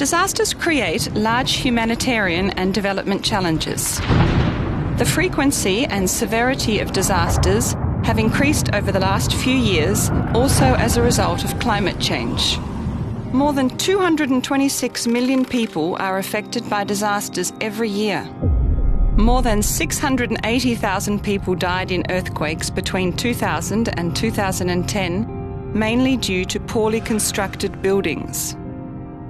Disasters create large humanitarian and development challenges. The frequency and severity of disasters have increased over the last few years, also as a result of climate change. More than 226 million people are affected by disasters every year. More than 680,000 people died in earthquakes between 2000 and 2010, mainly due to poorly constructed buildings.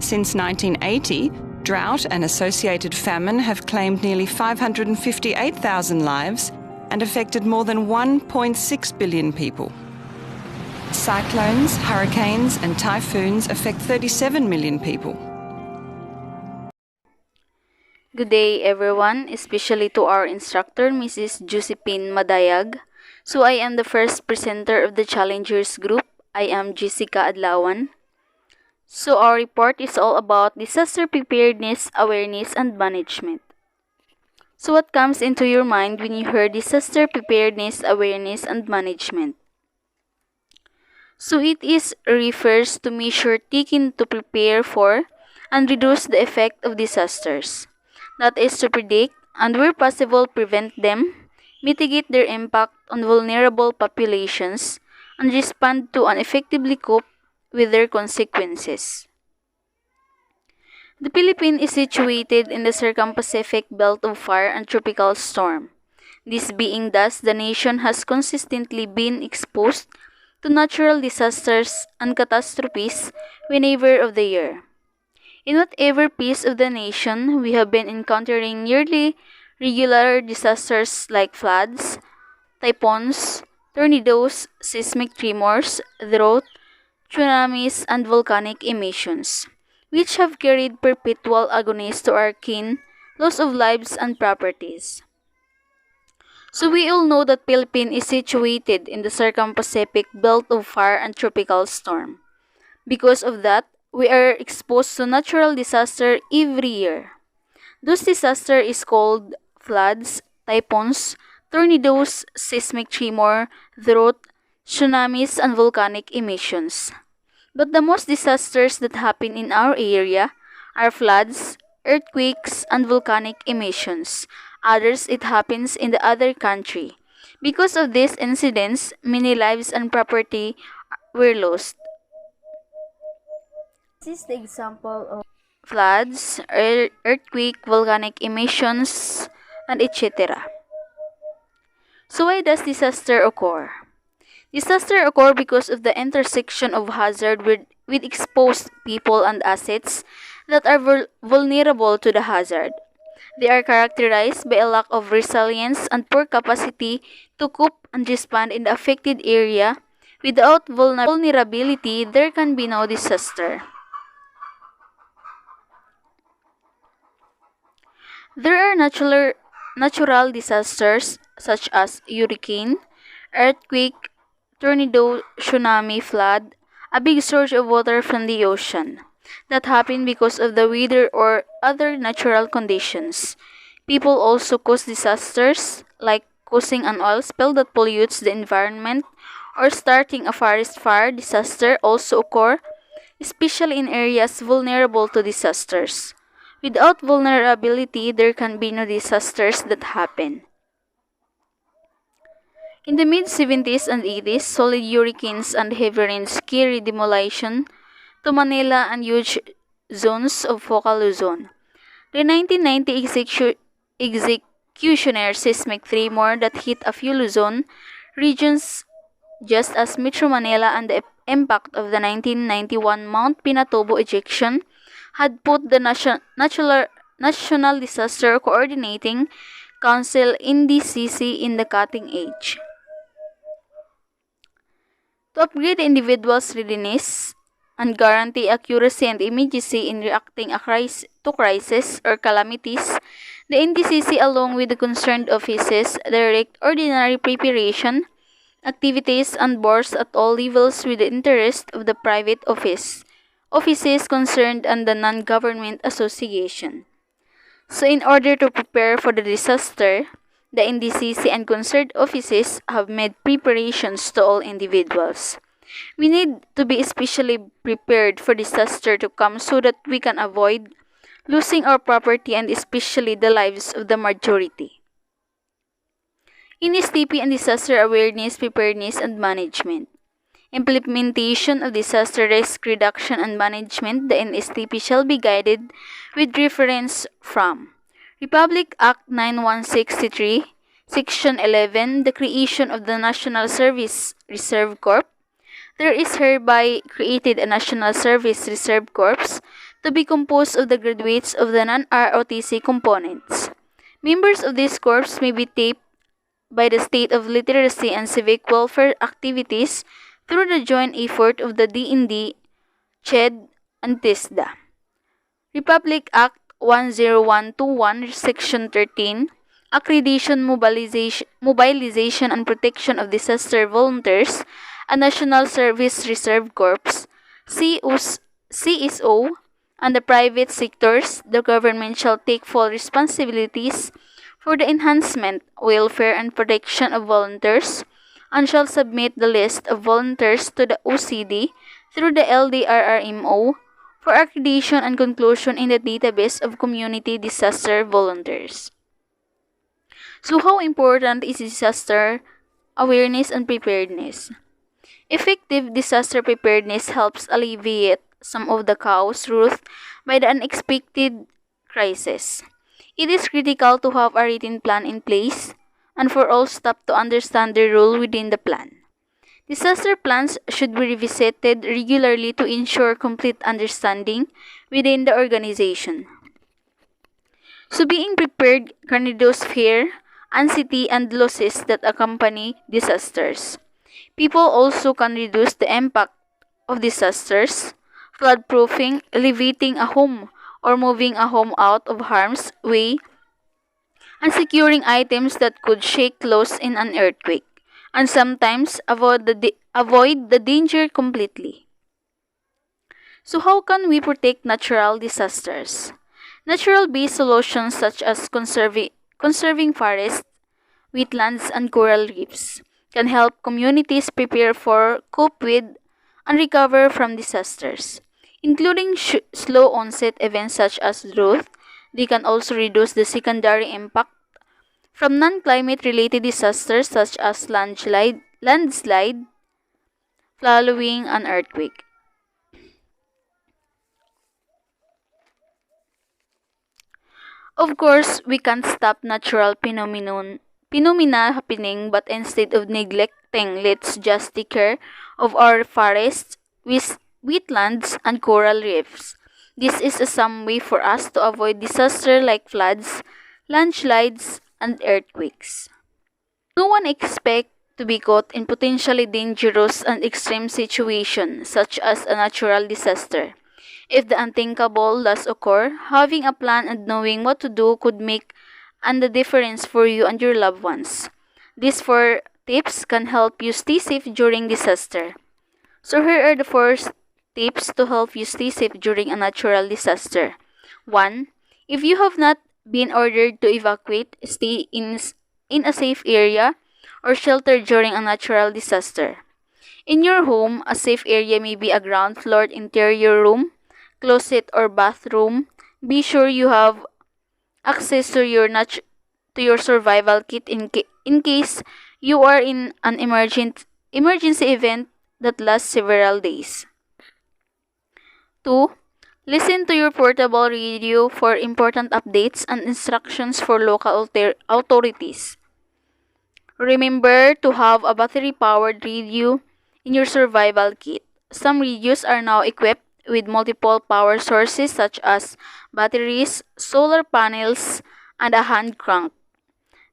Since 1980, drought and associated famine have claimed nearly 558,000 lives and affected more than 1.6 billion people. Cyclones, hurricanes and typhoons affect 37 million people. Good day everyone, especially to our instructor, Mrs. Josephine Madayag. So I am the first presenter of the Challengers Group. I am Jessica Adlawan. So our report is all about disaster preparedness, awareness, and management. So what comes into your mind when you hear disaster preparedness, awareness, and management? So it refers to measures taken to prepare for and reduce the effect of disasters. That is to predict and where possible prevent them, mitigate their impact on vulnerable populations, and respond to and effectively cope with their consequences. The Philippines is situated in the Circum-Pacific belt of fire and tropical storm. This being thus, the nation has consistently been exposed to natural disasters and catastrophes whenever of the year. In whatever piece of the nation, we have been encountering nearly regular disasters like floods, typhoons, tornadoes, seismic tremors, drought, tsunamis, and volcanic emissions, which have carried perpetual agonies to our kin, loss of lives and properties. So we all know that Philippines is situated in the Circum-Pacific belt of fire and tropical storm. Because of that, we are exposed to natural disaster every year. Those disasters is called floods, typhoons, tornadoes, seismic tremor, drought, tsunamis, and volcanic emissions. But the most disasters that happen in our area are floods, earthquakes, and volcanic emissions. Others, it happens in the other country. Because of these incidents, many lives and property were lost. This is the example of floods, earthquake, volcanic emissions, and etc. So why does disaster occur? Disaster occur because of the intersection of hazard with exposed people and assets that are vulnerable to the hazard. They are characterized by a lack of resilience and poor capacity to cope and respond in the affected area. Without vulnerability, there can be no disaster. There are natural disasters such as hurricane, earthquake, tornado, tsunami, flood, a big surge of water from the ocean that happen because of the weather or other natural conditions. People also cause disasters like causing an oil spill that pollutes the environment or starting a forest fire. Disaster also occur, especially in areas vulnerable to disasters. Without vulnerability, there can be no disasters that happen. In the mid-70s and 80s, solid hurricanes and heavy rains carried demolition to Manila and huge zones of focal Luzon. The 1990 executioner seismic tremor that hit a few Luzon regions just as Metro Manila and the impact of the 1991 Mount Pinatubo ejection had put the National Disaster Coordinating Council NDCC in the cutting edge. To upgrade the individual's readiness and guarantee accuracy and immediacy in reacting to crises or calamities, the NDCC along with the concerned offices direct ordinary preparation activities and boards at all levels with the interest of the private offices concerned and the non-government association. So in order to prepare for the disaster, the NDCC and concerned offices have made preparations to all individuals. We need to be especially prepared for disaster to come so that we can avoid losing our property and especially the lives of the majority. In STP and disaster awareness, preparedness, and management. Implementation of disaster risk reduction and management, the NSTP shall be guided with reference from Republic Act 9163, Section 11, the creation of the National Service Reserve Corps. There is hereby created a National Service Reserve Corps to be composed of the graduates of the non-ROTC components. Members of this corps may be tapped by the state of literacy and civic welfare activities through the joint effort of the DND, CHED, and TISDA. Republic Act 10121, Section 13, Accreditation, Mobilization and Protection of Disaster Volunteers, a National Service Reserve Corps, CSO, and the private sectors, the government shall take full responsibilities for the enhancement, welfare, and protection of volunteers, and shall submit the list of volunteers to the OCD through the LDRRMO for accreditation and conclusion in the database of community disaster volunteers. So how important is disaster awareness and preparedness? Effective disaster preparedness helps alleviate some of the chaos wrought by the unexpected crisis. It is critical to have a written plan in place and for all staff to understand the role within the plan. Disaster plans should be revisited regularly to ensure complete understanding within the organization. So being prepared can reduce fear, anxiety, and losses that accompany disasters. People also can reduce the impact of disasters, floodproofing, elevating a home, or moving a home out of harm's way, and securing items that could shake loose in an earthquake, and sometimes avoid the danger completely. So how can we protect natural disasters? Natural-based solutions such as conserving forests, wetlands, and coral reefs can help communities prepare for, cope with, and recover from disasters, including slow onset events such as drought. They can also reduce the secondary impact from non-climate related disasters such as landslide, following an earthquake. Of course, we can't stop natural phenomena happening, but instead of neglecting, let's just take care of our forests, wetlands, and coral reefs. This is some way for us to avoid disaster like floods, landslides, and earthquakes. No one expects to be caught in potentially dangerous and extreme situations such as a natural disaster. If the unthinkable does occur, having a plan and knowing what to do could make the difference for you and your loved ones. These 4 tips can help you stay safe during disaster. So here are the 4 tips to help you stay safe during a natural disaster. 1. If you have not been ordered to evacuate, stay in a safe area or shelter during a natural disaster. In your home, a safe area may be a ground floor interior room, closet, or bathroom. Be sure you have access to your survival kit in case you are in an emergency event that lasts several days. 2. Listen to your portable radio for important updates and instructions for local authorities. Remember to have a battery-powered radio in your survival kit. Some radios are now equipped with multiple power sources such as batteries, solar panels, and a hand crank.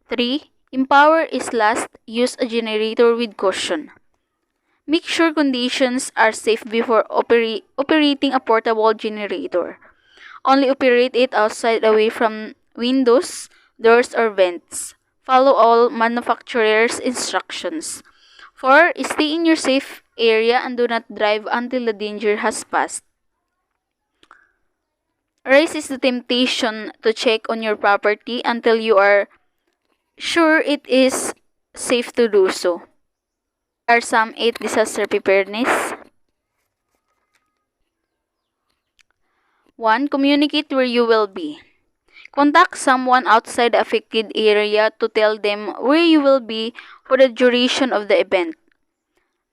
3. Empower is last. Use a generator with caution. Make sure conditions are safe before operating a portable generator. Only operate it outside away from windows, doors, or vents. Follow all manufacturer's instructions. 4. Stay in your safe area and do not drive until the danger has passed. Resist the temptation to check on your property until you are sure it is safe to do so. are some 8 disaster preparedness. 1. Communicate where you will be. Contact someone outside the affected area to tell them where you will be for the duration of the event.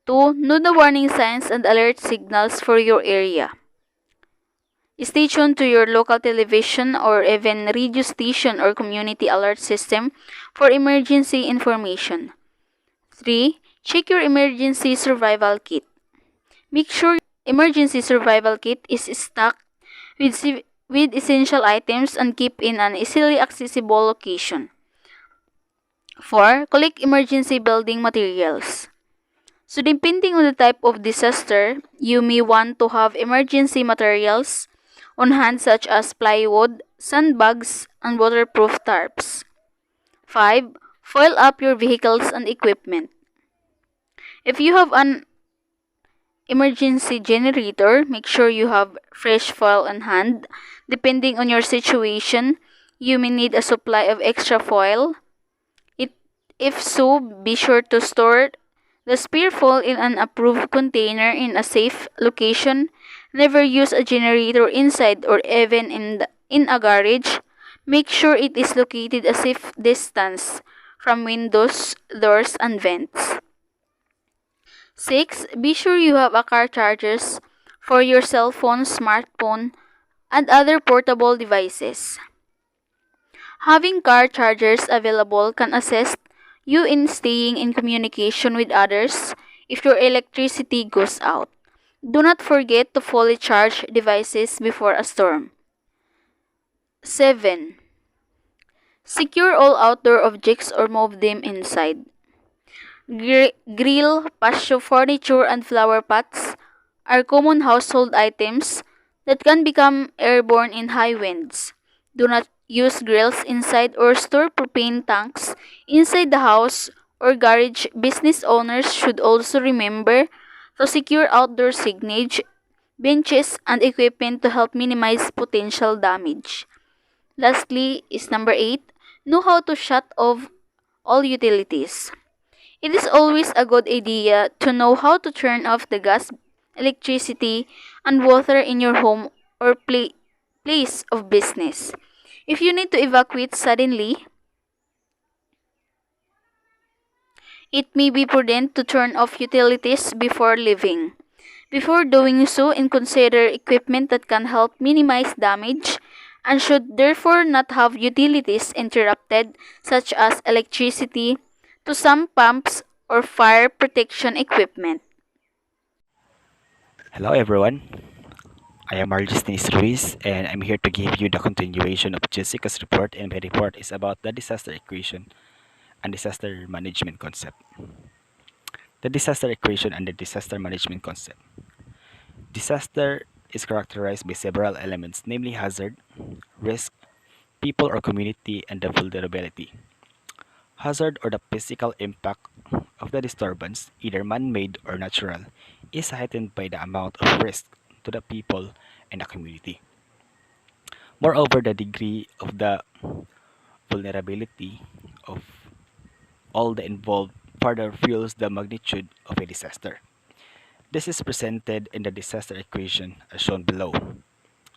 2. Know the warning signs and alert signals for your area. Stay tuned to your local television or even radio station or community alert system for emergency information. 3. Check your emergency survival kit. Make sure emergency survival kit is stocked with essential items and keep in an easily accessible location. 4. Collect emergency building materials. So depending on the type of disaster, you may want to have emergency materials on hand such as plywood, sandbags, and waterproof tarps. 5. Foil up your vehicles and equipment. If you have an emergency generator, make sure you have fresh foil on hand. Depending on your situation, you may need a supply of extra foil. If so, be sure to store the spare foil in an approved container in a safe location. Never use a generator inside or even in a garage. Make sure it is located a safe distance from windows, doors, and vents. 6. Be sure you have a car chargers for your cell phone, smartphone, and other portable devices. Having car chargers available can assist you in staying in communication with others if your electricity goes out. Do not forget to fully charge devices before a storm. 7. Secure all outdoor objects or move them inside. Grill, patio furniture, and flower pots are common household items that can become airborne in high winds. Do not use grills inside or store propane tanks inside the house or garage. Business owners should also remember to secure outdoor signage, benches, and equipment to help minimize potential damage. Lastly is number 8. Know how to shut off all utilities. It is always a good idea to know how to turn off the gas, electricity, and water in your home or place of business. If you need to evacuate suddenly, it may be prudent to turn off utilities before leaving. Before doing so, consider equipment that can help minimize damage and should therefore not have utilities interrupted, such as electricity, to some pumps or fire protection equipment. Hello everyone, I am Margisnis Ruiz and I'm here to give you the continuation of Jessica's report, and my report is about the disaster equation and disaster management concept. The disaster equation and the disaster management concept. Disaster is characterized by several elements, namely hazard, risk, people or community, and the vulnerability. Hazard, or the physical impact of the disturbance, either man-made or natural, is heightened by the amount of risk to the people and the community. Moreover, the degree of the vulnerability of all the involved further fuels the magnitude of a disaster. This is presented in the disaster equation as shown below.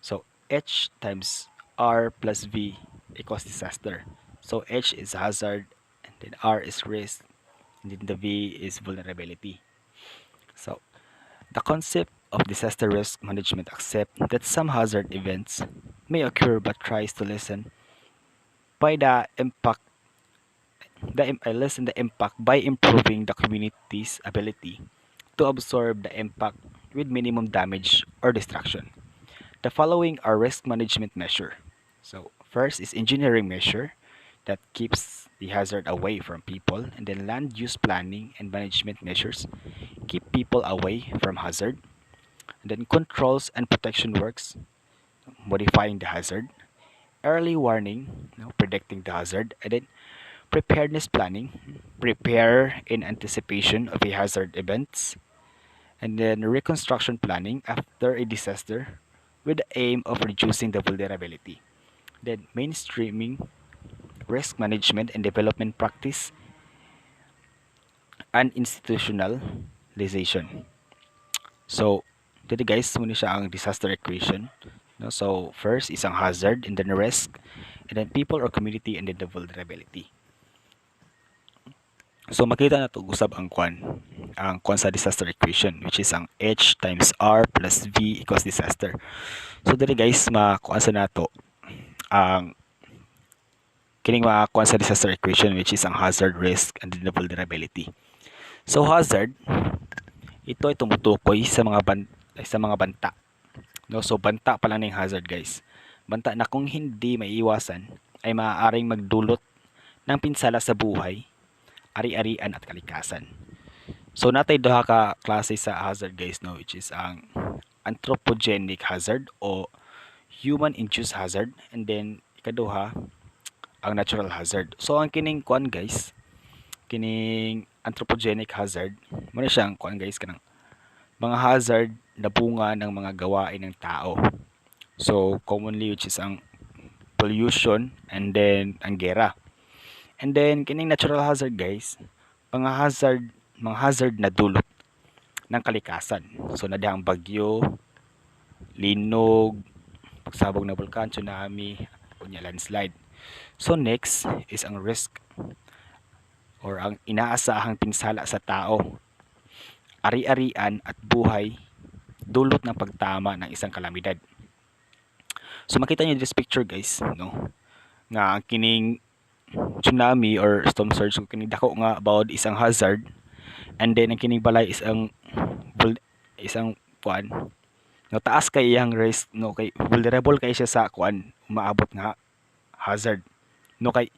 So H times R plus V equals disaster. So H is hazard, and then R is risk, and then the V is vulnerability. So the concept of disaster risk management accepts that some hazard events may occur but tries to lessen by the impact lessen the impact by improving the community's ability to absorb the impact with minimum damage or destruction. The following are risk management measure. So first is engineering measure that keeps the hazard away from people, and then land use planning and management measures keep people away from hazard, and then controls and protection works modifying the hazard, early warning, predicting the hazard, and then preparedness planning, prepare in anticipation of a hazard events, and then reconstruction planning after a disaster with the aim of reducing the vulnerability. Then mainstreaming risk management and development practice and institutionalization. So dito guys, muna siya ang disaster equation. No? So first is ang hazard, and then risk, and then people or community, and then the vulnerability. So makita na to usab ang kwan sa disaster equation, which is ang H times R plus V equals disaster. So dito guys, makuan sa nato ang kining makuan sa disaster equation, which is ang hazard, risk, and then the vulnerability. So hazard, ito ay tumutukoy sa mga banta. No, so banta pa lang ng hazard guys. Banta na kung hindi maiiwasan ay maaaring magdulot ng pinsala sa buhay, ari-arian at kalikasan. So natay duha ka klase sa hazard guys, no, which is ang anthropogenic hazard o human induced hazard, and then ikaduha ang natural hazard. So ang kining guys, kining anthropogenic hazard, mo na siyang guys kanang mga hazard na bunga ng mga gawain ng tao. So commonly, which is ang pollution, and then ang gera. And then kining natural hazard guys, mga hazard na dulot ng kalikasan. So nadihang bagyo, linog, pagsabog ng bulkan, tsunami, unya landslide. So next is ang risk or ang inaasahang pinsala sa tao, ari-arian at buhay dulot ng pagtama ng isang kalamidad. So makita niyo this picture guys, no, nga ang kining tsunami or storm surge, kining dako nga about isang hazard, and then ang kining balay is ang no, taas kay iyang risk, no, kay vulnerable kay siya sa umaabot nga hazard, no, kay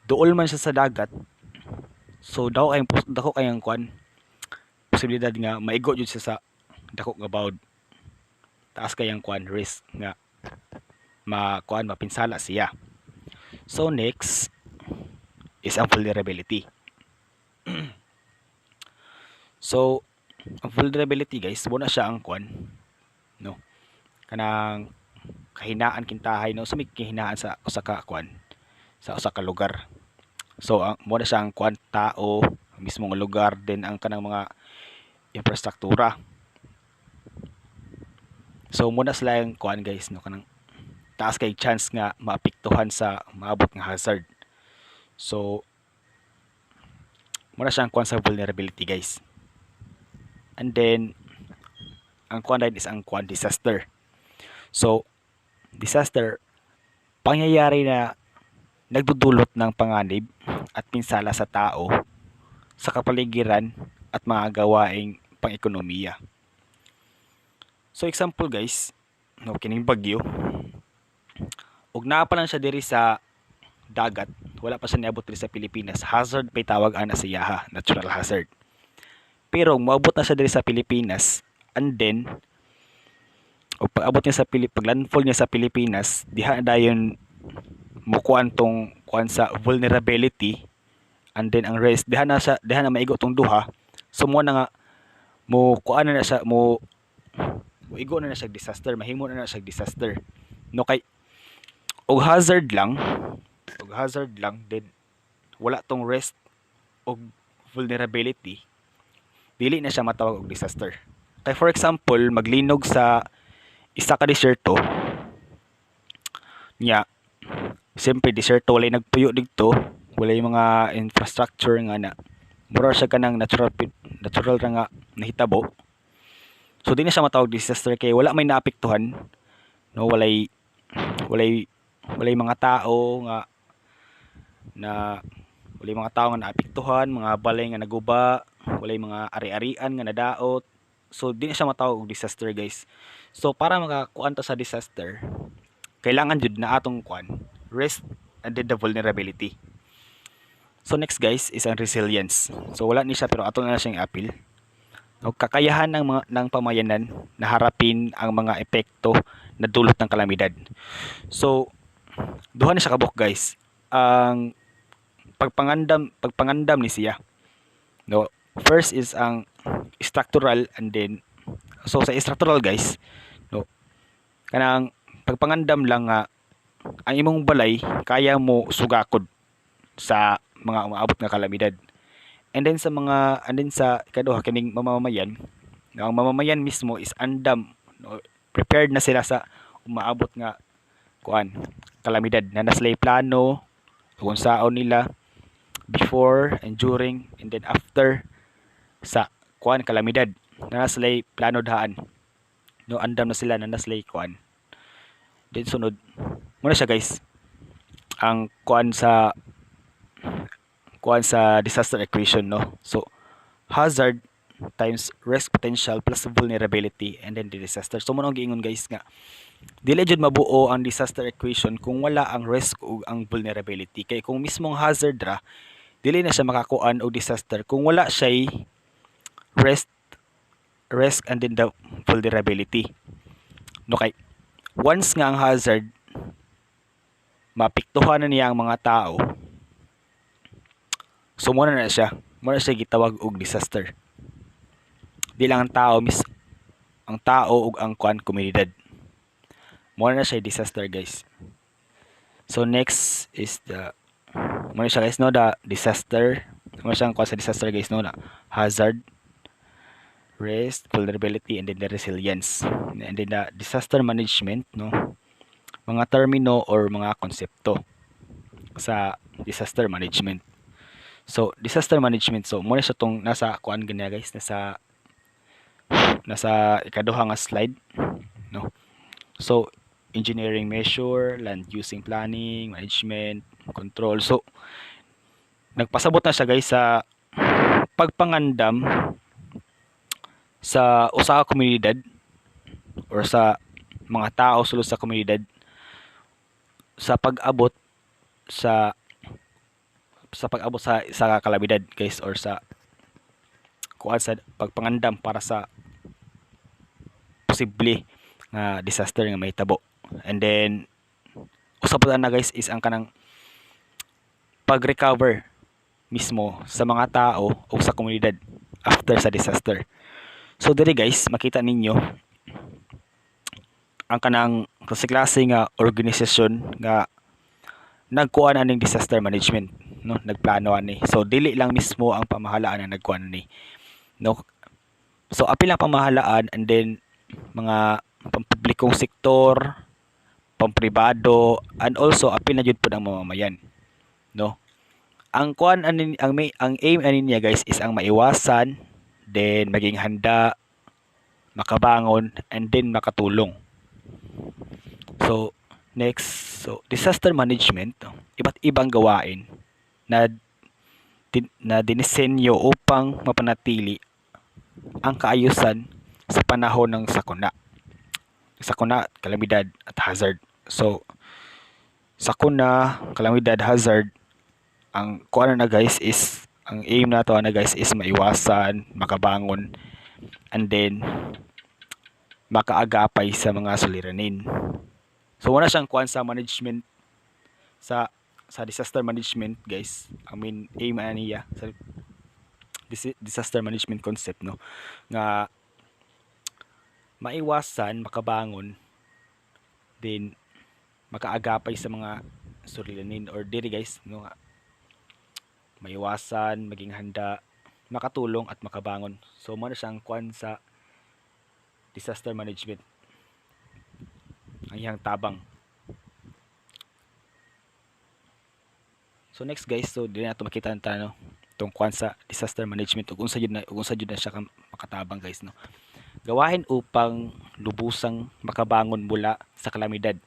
duol man siya sa dagat. So dako kayang posibilidad nga maigo jud siya sa dako nga bawd, taas kayang risk nga mapinsala siya. So next is ang vulnerability. So ang vulnerability guys, muna siya ang no, kanang kahinaan kintahay, no, so may kahinaan sa usa ka sa usa ka lugar. So ang muna siya ang tao, ang mismong lugar, din ang kanang mga infrastruktura. So muna sila yung guys, no, kanang taas kay chance nga maapektuhan sa maabot nga hazard. So muna siya ang sa vulnerability guys. And then ang din is ang disaster. So disaster, pangyayari na nagdudulot ng panganib at pinsala sa tao, sa kapaligiran at mga gawaing pang-ekonomiya. So example guys, no, kining bagyo, ug naa pa lang siya diri sa dagat, wala pa siya niabot diri sa Pilipinas, hazard pay tawag ana sa yaha, natural hazard. Pero moabot na siya diri sa Pilipinas, and then o pag-abot niya sa paglandfall niya sa Pilipinas, diha dayon mukuan tong sa vulnerability, and then ang risk diha na maigo tong duha. So mo na nga mo kuan na siya mo igo na siya disaster, mahimo na siya disaster, no, kay og hazard lang then wala tong risk og vulnerability, dili na siya matawag og disaster. Kay for example, maglinog sa isa ka disyerto nya, siyempre disyerto walay nagpuyo didto, walay mga infrastructure nga na mura siya kanang natural ra nga nahitabo. So di na siya matawag disaster kay wala may naapektuhan, no, walay mga tao nga naapektuhan, mga balay nga naguba, walay mga ari-arian nga nadaot. So di na siya matawag og disaster guys. So para makakuan ta sa disaster, kailangan jud na atong risk and then the vulnerability. So next guys is ang resilience. So wala ni siya pero ato na siyang appeal. No, kakayahan ng pamayanan na harapin ang mga epekto na dulot ng kalamidad. So duha na siya kabuk guys. Ang pagpangandam ni siya. No, first is ang structural, and then so sa structural guys, no, kanang pagpangandam lang nga ang imong balay kaya mo sugakod sa mga umaabot nga kalamidad. And then sa ikaduha kining mamamayan, ang mamamayan mismo is andam, no, prepared na sila sa umaabot nga kuan kalamidad na naslay plano kung saon nila before and during and then after sa kuan kalamidad na naslay plano daan, no, andam na sila na naslay kuan. Then sunod muna siya guys ang kuan sa disaster equation, no. So hazard times risk potential plus vulnerability and then the disaster. So mo nang giingon guys nga dili jud mabuo ang disaster equation kung wala ang risk ug ang vulnerability. Kay kung mismong hazard ra dili na siya makakuan og disaster kung wala siya risk and then the vulnerability. No, kay once nga ang hazard mapiktuhan na niya ang mga tao, so muna na siya gitawag og disaster. Di lang ang tao ug ang komunidad. Muna na siya disaster guys. So next is muna siya guys, no, the disaster. Muna siya ang sa disaster guys, no, na hazard, risk, vulnerability, and then the resilience. And then the disaster management, no, mga termino or mga konsepto sa disaster management. So disaster management, so muna siya tong nasa kuan ganya guys, nasa ikaduha nga slide, no. So engineering measure, land using planning, management, control. So nagpasabot na siya guys sa pagpangandam sa usa ka komunidad or sa mga tao sulod sa komunidad sa pag-abot sa kalamidad guys, or sa kuan sa pagpangandam para sa posible nga disaster nga mahitabo. And then usap na guys is ang kanang pag-recover mismo sa mga tao o sa komunidad after sa disaster. So diri guys makita ninyo ang kanang klase nga organisasyon nga nagkuan aning disaster management, no, nagplano ani. So dili lang mismo ang pamahalaan ang nagkuan ani, no. So apil lang pamahalaan and then mga pampublikong sektor, pampribado, and also apil na jud pud ang mamamayan, no. Ang kuan ani ang aim ani niya guys is ang maiwasan, then maging handa, makabangon, and then makatulong. So next, so disaster management, iba't ibang gawain na dinisenyo upang mapanatili ang kaayusan sa panahon ng sakuna, kalamidad at hazard. So sakuna, kalamidad, hazard, ang kuan na guys is ang aim nato na guys is maiwasan, makabangon, and then makaagapay sa mga suliranin. So wala siyang kuan sa management sa disaster management guys. I mean aim niya sa disaster management concept, no, nga maiwasan, makabangon, then makaagapay sa mga suliranin or diri guys, no, nga maiwasan, maging handa, makatulong at makabangon. So mo na siyang kuan sa disaster management, ang iyang tabang. So next guys, so dili nato makita no tong kuan sa disaster management ug unsa jud na siya makatabang guys, no. Gawahin upang lubusang makabangon mula sa kalamidad.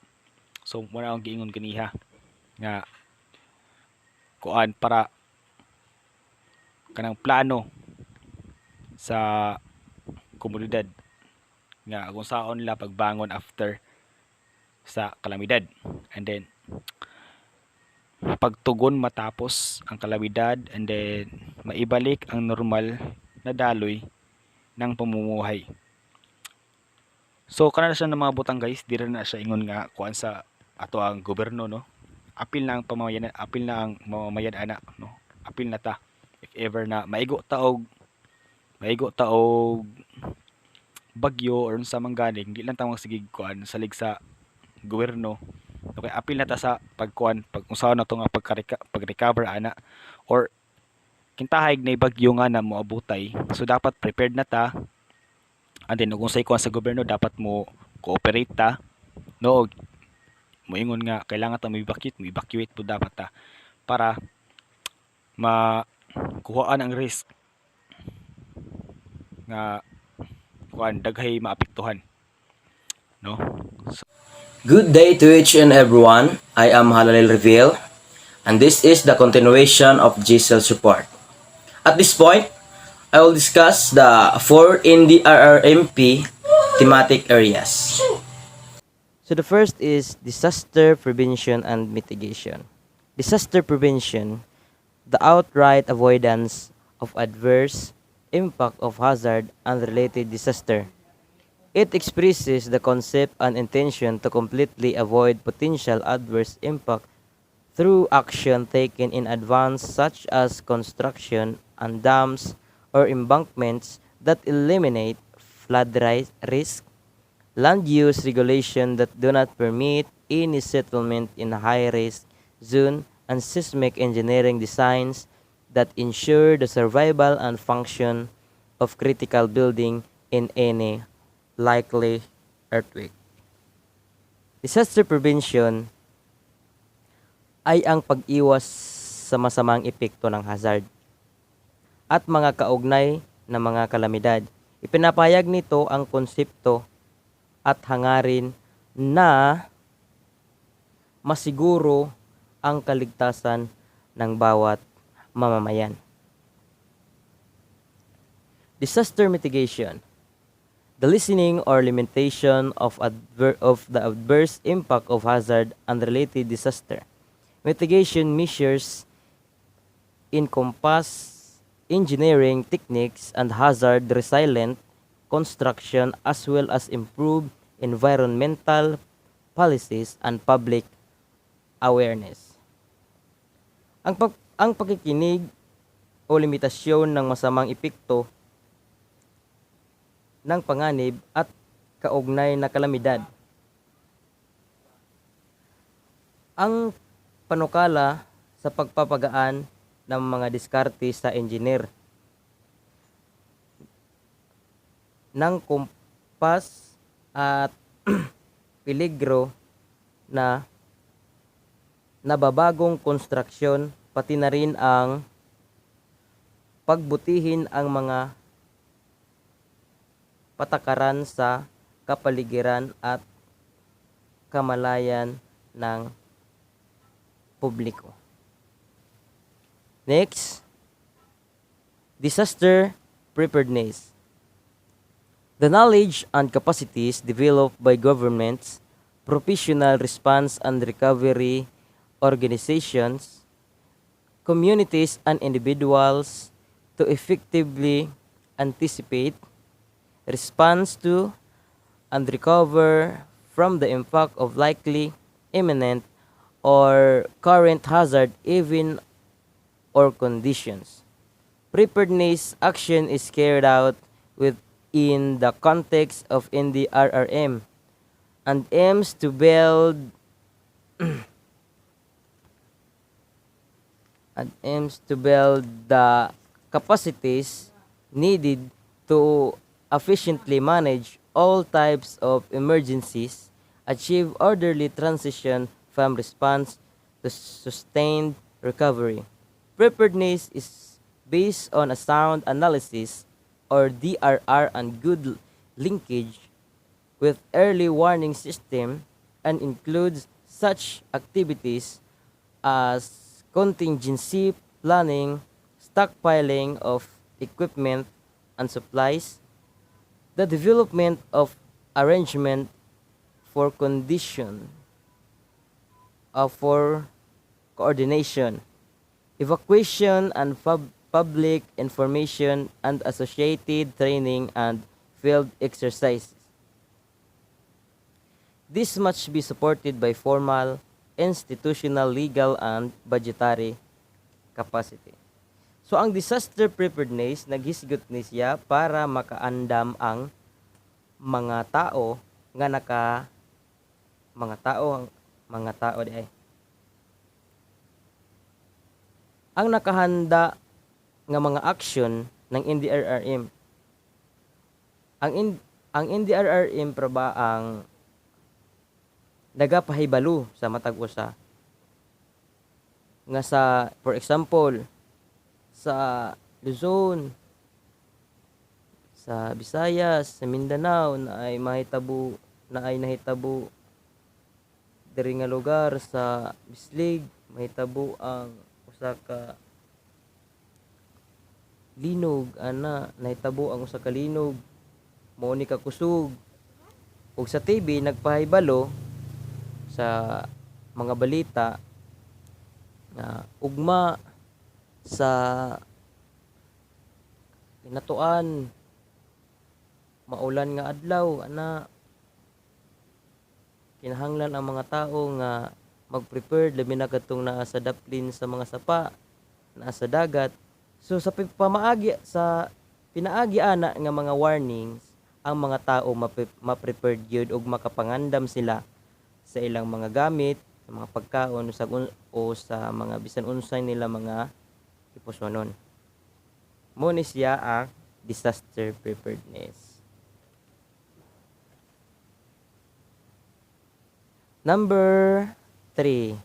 So muna akong giingon kaniha nga kuan para kanang plano sa komunidad nga kung saon nila pagbangon after sa kalamidad, and then pagtugon matapos ang kalamidad, and then maibalik ang normal na daloy ng pamumuhay. So kana na siya ng mga butang guys, dira na siya ingon nga kuan sa ato ang gobyerno, no. Apil na ang pamamayan, apil na ang mamamayan ana, no. Apil na ta if ever na maigo ta og bagyo or sa manggaling, di lang ta magsigig kuan salig sa gobyerno. Okay, apil na ta sa pagkuan, pag usaw na to nga pag-recover ana, or kintahayag na bagyo nga na moabutay. So dapat prepared na ta. And then kung sa ikuan sa gobyerno dapat mo cooperate ta. No, moingon nga kailangan ta mo evacuate po dapat ta para makuhaan ang risk nga kuan daghay maapektuhan, no? Good day to each and everyone. I am Halalil Reveal, and this is the continuation of GCEL's report. At this point, I will discuss the 4 in the RRMP thematic areas. So the first is disaster prevention and mitigation. Disaster prevention, the outright avoidance of adverse impact of hazard and related disaster. It expresses the concept and intention to completely avoid potential adverse impact through action taken in advance such as construction and dams or embankments that eliminate flood risk, land use regulation that do not permit any settlement in a high-risk zone, and seismic engineering designs that ensure the survival and function of critical building in any likely earthquake. Disaster prevention ay ang pag-iwas sa masamang epekto ng hazard at mga kaugnay na mga kalamidad. Ipinapahayag nito ang konsepto at hangarin na masiguro ang kaligtasan ng bawat mamamayan. Disaster mitigation, the lessening or limitation of the adverse impact of hazard and related disaster. Mitigation measures encompass engineering techniques and hazard resilient construction as well as improved environmental policies and public awareness. Ang pakikinig o limitasyon ng masamang epekto ng panganib at kaugnay na kalamidad. Ang panukala sa pagpapagaan ng mga diskarte sa engineer ng kumpas at peligro na nababagong konstruksyon pati na rin ang pagbutihin ang mga patakaran sa kapaligiran at kamalayan ng publiko. Next, disaster preparedness. The knowledge and capacities developed by governments, professional response and recovery organizations, communities and individuals to effectively anticipate, response to, and recover from the impact of likely, imminent, or current hazard even or conditions. Preparedness action is carried out within the context of NDRRM and aims to build the capacities needed to efficiently manage all types of emergencies, achieve orderly transition from response to sustained recovery. Preparedness is based on a sound analysis or DRR and good linkage with early warning system and includes such activities as contingency planning, stockpiling of equipment and supplies, the development of arrangement for for coordination, evacuation and public information and associated training and field exercises. This must be supported by formal, institutional, legal, and budgetary capacity. So ang disaster preparedness naghisgot ni siya para makaandam ang mga tao nga mga tao di ay ang nakahanda nga mga action ng NDRRM. Ang NDRRM para ba ang nagapahibalo sa matag usa nga sa, for example, sa Luzon, sa Visayas, sa Mindanao na ay nahitabo diri nga lugar sa Bislig, mahitabo ang usa ka linog nahitabo ang usa ka linog mao ni ka kusog. Ug sa TV nagpahibalo sa mga balita nga ugma sa kinatuan maulan nga adlaw kinahanglan ang mga tao nga mag-prepare labi na kadtong naa sa daplin sa mga sapa naa sa dagat. So sa pinaagi ana nga mga warnings ang mga tao ma-prepared gyud og makapangandam sila sa ilang mga gamit, sa mga pagkaon o sa mga bisan unsay nila mga ipusonon. Mo ni siya ang disaster preparedness. Number 3,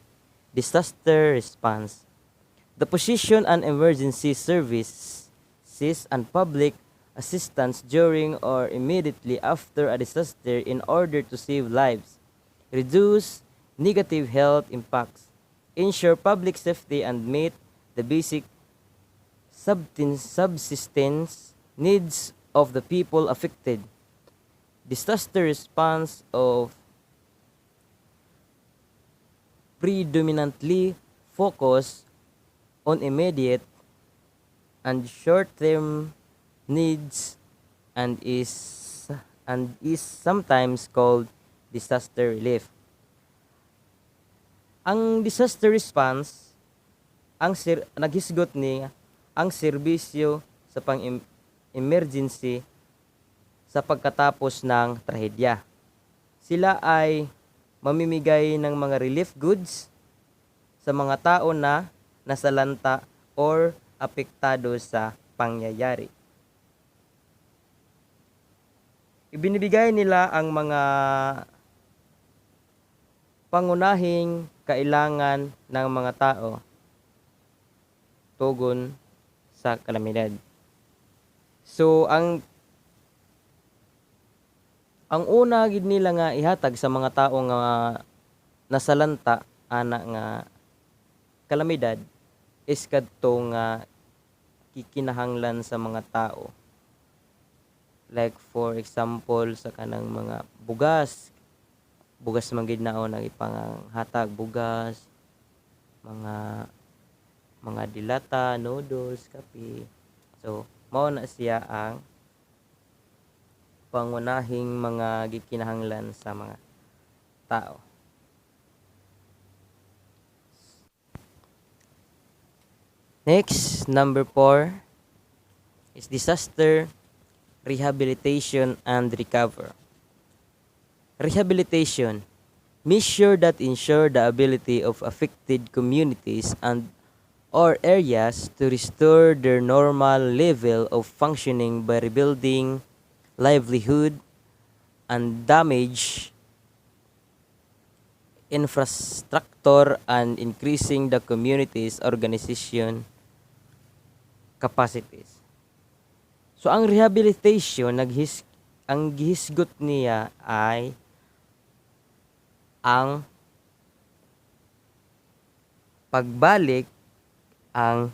disaster response. The position and emergency services and public assistance during or immediately after a disaster in order to save lives, reduce negative health impacts, ensure public safety and meet the basic subsistence needs of the people affected. Disaster response of predominantly focus on immediate and short-term needs and is sometimes called disaster relief. Ang disaster response naghisgot ni ang serbisyo sa pang-emergency sa pagkatapos ng trahedya. Sila ay mamimigay ng mga relief goods sa mga tao na nasalanta or apektado sa pangyayari. Ibinibigay nila ang mga pangunahing kailangan ng mga tao tugon sa kalamidad. So ang una gid nila nga ihatag sa mga tao nga nasalanta ana nga kalamidad is kadto nga kikinahanglan sa mga tao. Like for example sa kanang mga bugas man gid naon ang ipanghatag bugas, mga dilata, noodles, kape. So mao na siya ang pangunahing mga gikinahanglan sa mga tao. Next, number 4 is disaster rehabilitation and recover. Rehabilitation, measure that ensure the ability of affected communities and or areas to restore their normal level of functioning by rebuilding livelihood and damage infrastructure and increasing the community's organization capacities. So ang rehabilitation ang gihisgot niya ay ang pagbalik ang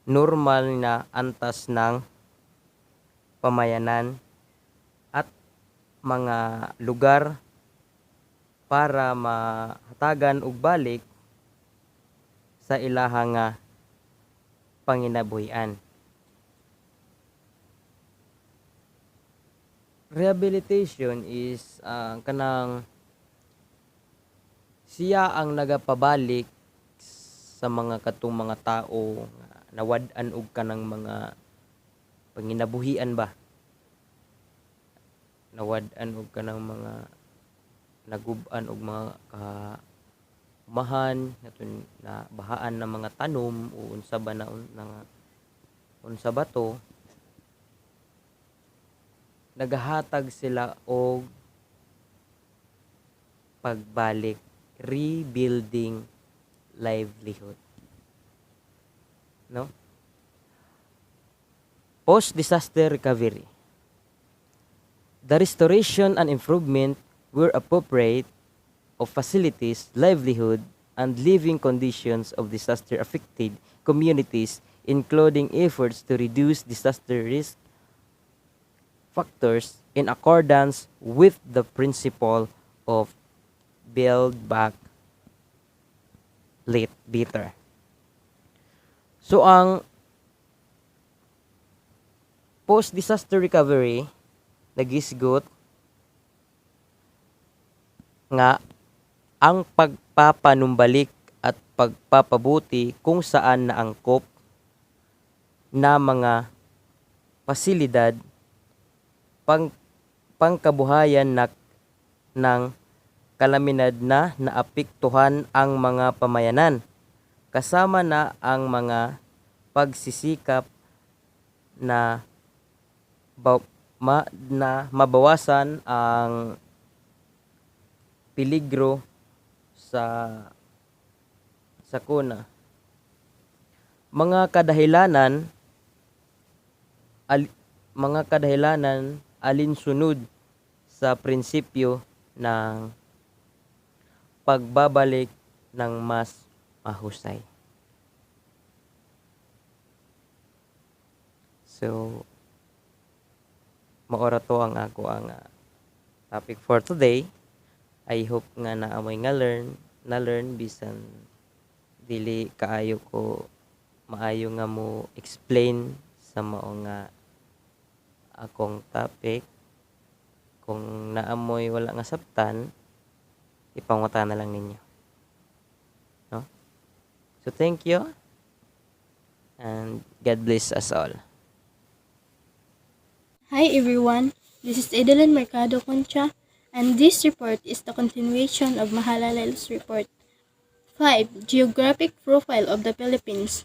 normal na antas ng pamayanan at mga lugar para mahatagan og balik sa ilahang nga panginabuhian. Rehabilitation is kanang siya ang nagapabalik sa mga katong mga tao nga nawad-an og kanang mga panginabuhian ba, nawad-an og kanang mga nagub-an og mga umahan katong na bahaan ng mga tanom o unsa ba na nga unsa ba to, nagahatag sila og pagbalik, rebuilding livelihood, no? Post disaster recovery, the restoration and improvement were appropriate of facilities, livelihood, and living conditions of disaster affected communities, including efforts to reduce disaster risk factors in accordance with the principle of build back better. So ang post-disaster recovery nagisgot nga ang pagpapanumbalik at pagpapabuti kung saan naangkop na mga pasilidad pangkabuhayan ng kalaminad na naapektuhan ang mga pamayanan, kasama na ang mga pagsisikap na mabawasan ang peligro sa sakuna. Mga kadahilanan alinsunod sa prinsipyo ng pagbabalik ng mas mahusay. So, maora to ang ako ang topic for today. I hope nga naamoy nga learn bisan dili kaayo ko maayo nga mo explain sa mao nga akong topic. Kung naamoy wala nga sabtan, ipangwata na lang ninyo. No? So thank you and God bless us all. Hi everyone, this is Edeline Mercado Concha, and this report is the continuation of Mahalalel's report. 5. Geographic profile of the Philippines.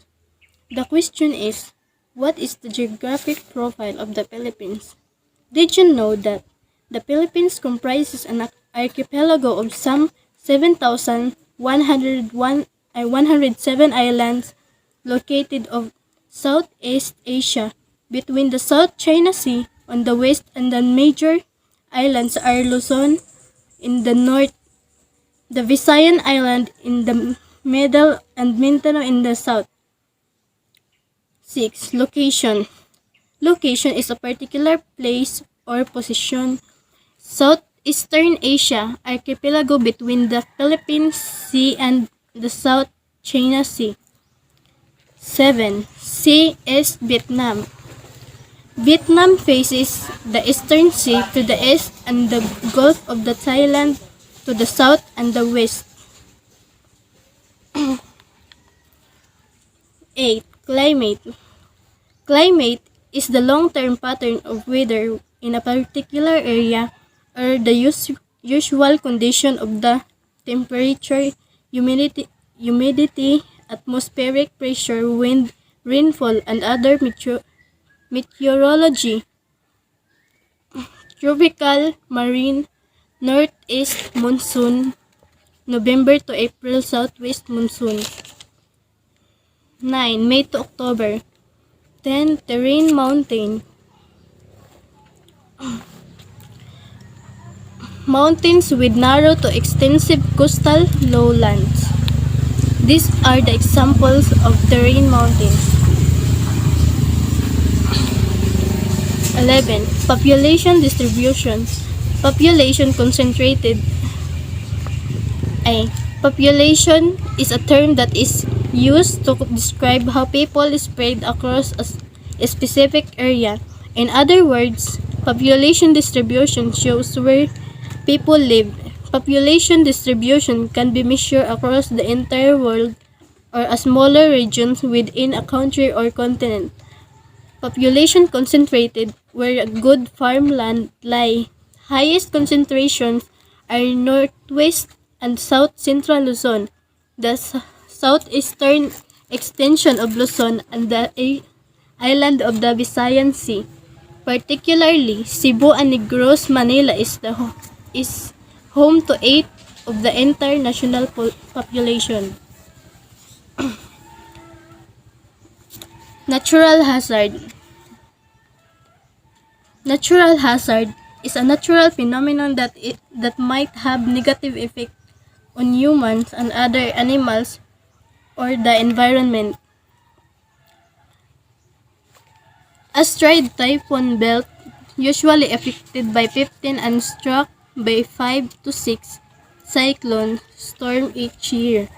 The question is, what is the geographic profile of the Philippines? Did you know that the Philippines comprises an archipelago of some 7,107 islands located of Southeast Asia between the South China Sea on the west and the major islands are Luzon in the north, the Visayan Island in the middle, and Mindanao in the south. 6. Location. Location is a particular place or position Southeastern Asia archipelago between the Philippine Sea and the South China Sea. 7. Sea is Vietnam. Vietnam faces the Eastern Sea to the east and the Gulf of the Thailand to the south and the west. 8. Climate. Climate is the long-term pattern of weather in a particular area or the usual condition of the temperature, humidity, atmospheric pressure, wind, rainfall, and other meteorology. Tropical, marine, northeast monsoon, November to April, southwest monsoon. 9. May to October. 10. Terrain, mountain. Mountains with narrow to extensive coastal lowlands. These are the examples of terrain mountains. 11. Population distribution. Population concentrated. Population is a term that is used to describe how people is spread across a specific area. In other words, population distribution shows where people live. Population distribution can be measured across the entire world or a smaller regions within a country or continent. Population concentrated where good farmland lie. Highest concentrations are northwest and south central Luzon, the southeastern extension of Luzon, and island of the Visayan Sea. Particularly, Cebu and Negros Manila is home to 8 of the entire national population. Natural hazard. Natural hazard is a natural phenomenon that might have negative effect on humans and other animals or the environment. Asteroid typhoon belt usually affected by 15 and struck by 5 to 6 cyclone storm each year.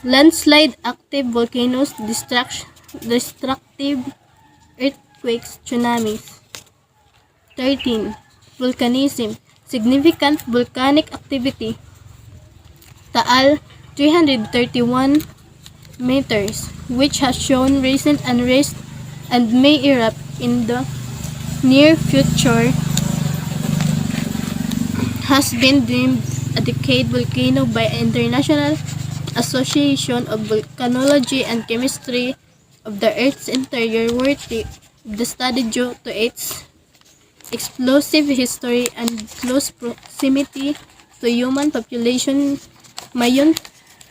Landslide, active volcanoes, destructive earthquakes, tsunamis. 13. Volcanism. Significant volcanic activity. Taal 331 meters, which has shown recent unrest and may erupt in the near future, has been deemed a decade volcano by International Association of Volcanology and Chemistry of the Earth's interior, worthy of the study due to its explosive history and close proximity to human population. Mayon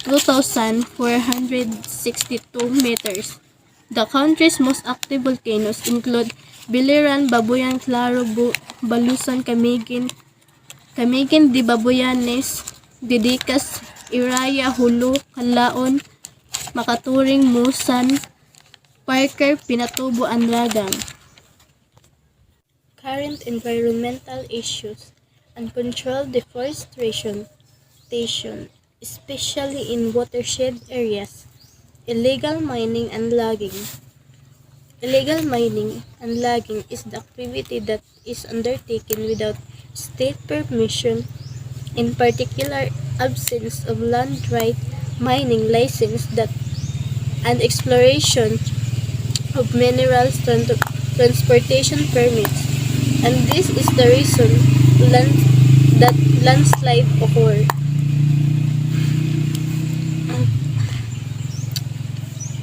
2,462 meters. The country's most active volcanoes include Biliran, Babuyan, Claro, Balusan, Camiguin di Babuyanes, Didicas, Iraya, Hulu, Canlaon, Makaturing, Musan, Parker, Pinatubo, and Ragang. Current environmental issues: uncontrolled deforestation, especially in watershed areas, illegal mining and logging. Illegal mining and logging is the activity that is undertaken without state permission, in particular absence of land right mining license and exploration of minerals transportation permits. And this is the reason that landslide occur.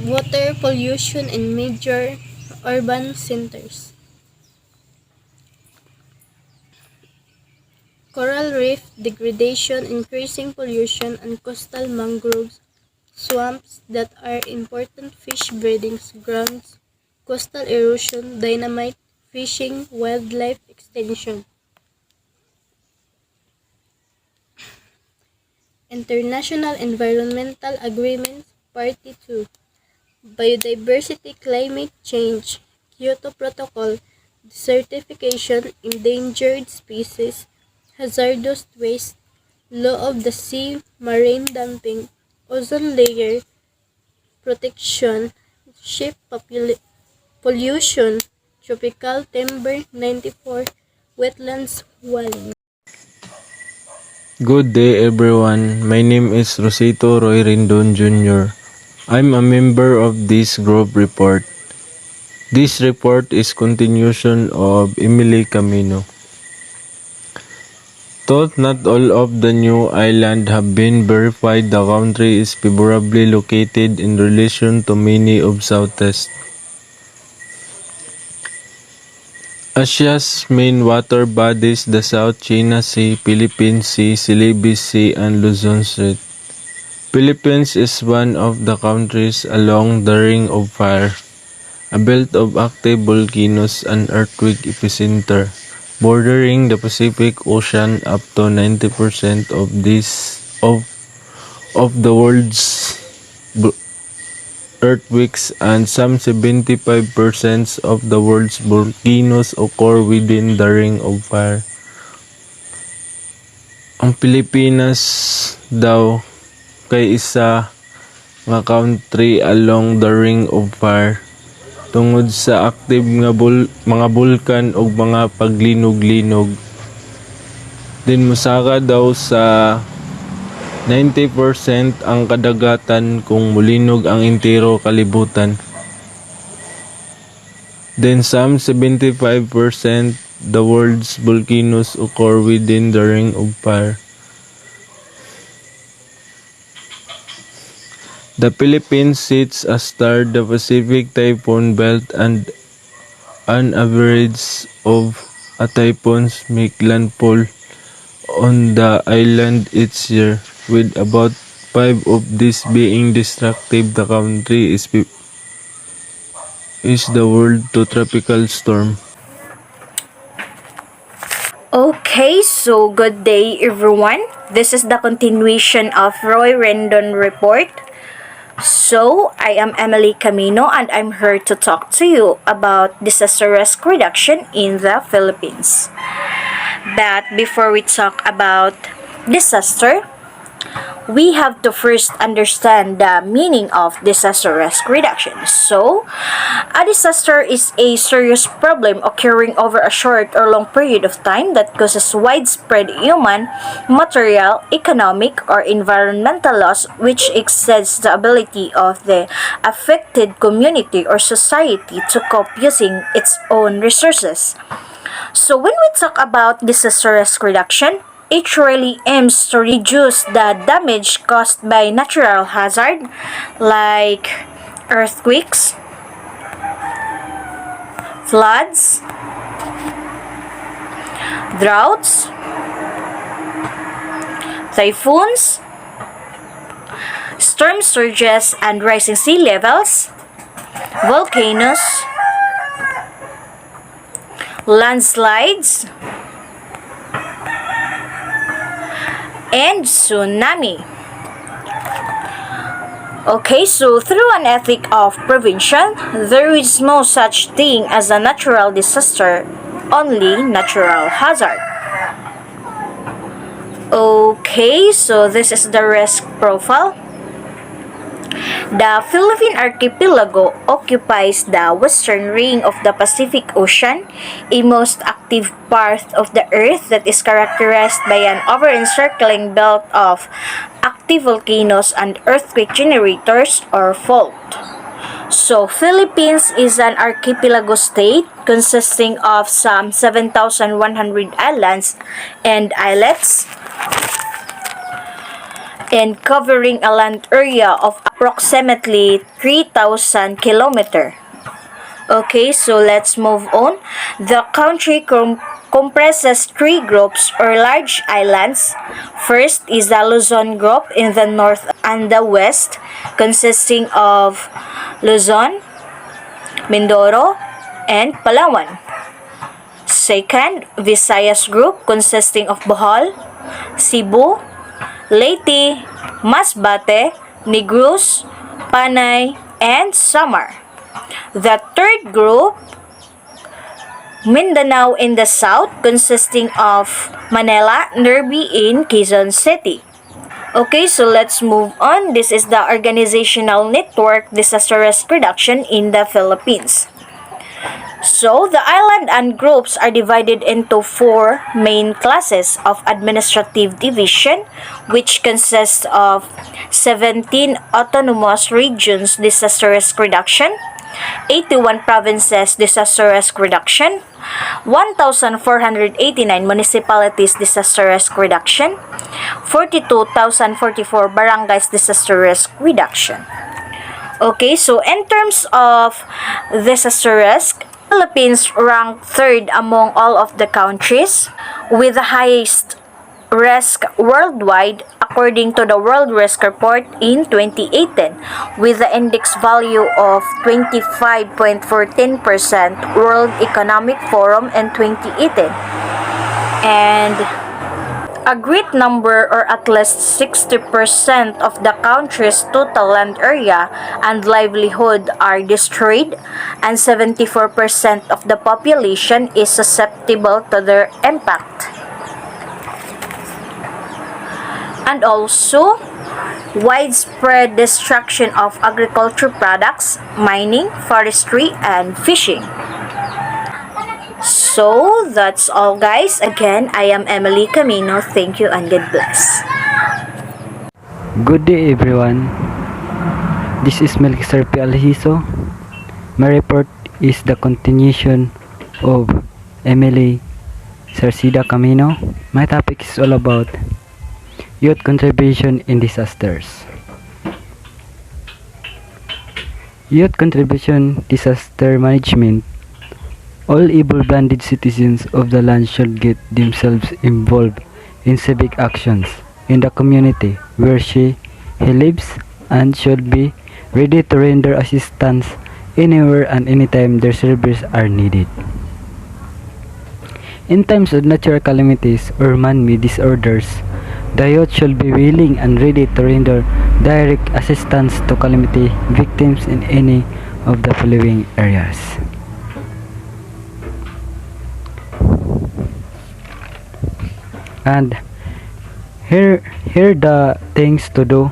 Water pollution in major urban centers. Coral reef degradation, increasing pollution, and coastal mangroves, swamps that are important fish breeding grounds, coastal erosion, dynamite, fishing, wildlife extinction. International Environmental Agreements, Party 2. Biodiversity, Climate Change, Kyoto Protocol, Desertification, Endangered Species, Hazardous Waste, Law of the Sea, Marine Dumping, Ozone Layer Protection, Ship Pollution, Tropical Timber 94, Wetlands Walling. Good day everyone, my name is Rosito Roy Rindon Jr. I'm a member of this group report. This report is continuation of Emily Camino. Though not all of the new islands have been verified, the country is favorably located in relation to many of Southeast Asia's main water bodies, the South China Sea, Philippine Sea, Celebes Sea, and Luzon Strait. Philippines is one of the countries along the Ring of Fire, a belt of active volcanoes and earthquake epicenter, bordering the Pacific Ocean. Up to 90% of the world's earthquakes and some 75% of the world's volcanoes occur within the Ring of Fire. Ang Pilipinas daw kay isa nga country along the Ring of Fire tungod sa active nga mga bulkan ug mga paglinog-linog. Din mosaka daw sa 90% ang kadagatan kung mulinog ang entero kalibutan. Then some 75% the world's volcanoes occur within the Ring of Fire. The Philippines sits as the Pacific Typhoon Belt and An average of a typhoons make landfall on the island each year, with about 5 of these being destructive. The country is the world to tropical storm. Okay, so good day everyone. This is the continuation of Roy Rendon report. So, I am Emily Camino and I'm here to talk to you about disaster risk reduction in the Philippines. But before we talk about disaster, we have to first understand the meaning of disaster risk reduction. So, a disaster is a serious problem occurring over a short or long period of time that causes widespread human, material, economic, or environmental loss which exceeds the ability of the affected community or society to cope using its own resources. So, when we talk about disaster risk reduction, it really aims to reduce the damage caused by natural hazard like earthquakes, floods, droughts, typhoons, storm surges and rising sea levels, volcanoes, landslides, and tsunami. Okay, so through an ethic of prevention, there is no such thing as a natural disaster, only natural hazard. Okay, so this is the risk profile. The Philippine archipelago occupies the western ring of the Pacific Ocean, a most active part of the Earth that is characterized by an over-encircling belt of active volcanoes and earthquake generators or fault. So, Philippines is an archipelago state consisting of some 7,100 islands and islets, and covering a land area of approximately 3,000 kilometers. Okay, so let's move on. The country comprises three groups or large islands. First is the Luzon group in the north and the west, consisting of Luzon, Mindoro, and Palawan. Second, Visayas group consisting of Bohol, Cebu, Leyte, Masbate, Negros, Panay, and Samar. The third group, Mindanao in the south, consisting of Manila, Nervi in Quezon City. Okay, so let's move on. This is the organizational network disaster risk reduction in the Philippines. So, the island and groups are divided into four main classes of administrative division, which consists of 17 autonomous regions disaster risk reduction, 81 provinces disaster risk reduction, 1,489 municipalities disaster risk reduction, 42,044 barangays disaster risk reduction. Okay, so in terms of disaster risk, Philippines ranked third among all of the countries with the highest risk worldwide according to the World Risk Report in 2018 with the index value of 25.14% World Economic Forum in 2018, and a great number or at least 60% of the country's total land area and livelihood are destroyed, and 74% of the population is susceptible to their impact. And also, widespread destruction of agriculture products, mining, forestry, and fishing. So, that's all guys. Again, I am Emily Camino. Thank you and God bless. Good day everyone. This is Melkisar P. Alhizo. My report is the continuation of Emily Sarcida Camino. My topic is all about youth contribution in disasters. Youth contribution disaster management All able-bodied citizens of the land should get themselves involved in civic actions in the community where he lives and should be ready to render assistance anywhere and anytime their services are needed. In times of natural calamities or man-made disorders, the youth should be willing and ready to render direct assistance to calamity victims in any of the following areas. And here the things to do